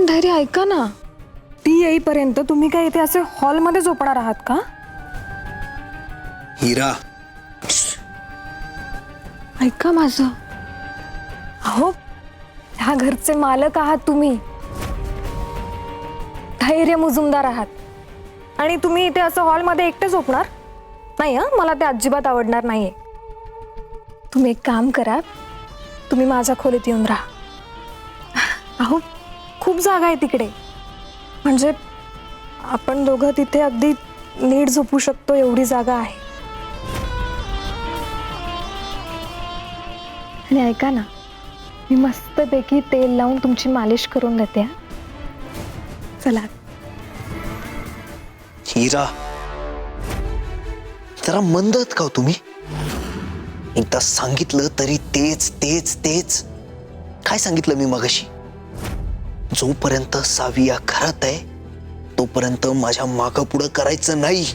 पण धैर्य ऐका ना, ती येईपर्यंत तुम्ही काय इथे असे हॉलमध्ये झोपणार आहात का? हिरा, ऐका माझं. अहो, ह्या घरचे मालक आहात तुम्ही, धैर्य मुजुमदार आहात आणि तुम्ही इथे असं हॉलमध्ये एकटे झोपणार नाही. मला ते अजिबात आवडणार नाहीये. तुम्ही एक काम करा, तुम्ही माझ्या खोलीत येऊन राहा. अहो, खूप जागा आहे तिकडे, म्हणजे आपण दोघं तिथे अगदी नीट झोपू शकतो एवढी जागा आहे. आणि ऐका ना, मी मस्तपैकी तेल लावून तुमची मालिश करून देते. चला. हिरा, जरा मंद आहात का हो तुम्ही? एकदा सांगितलं तरी तेच तेच तेच. काय सांगितलं मी मगाशी? जोपर्यंत सावी या घरात आहे तोपर्यंत माझ्या मागं पुढं करायचं नाही.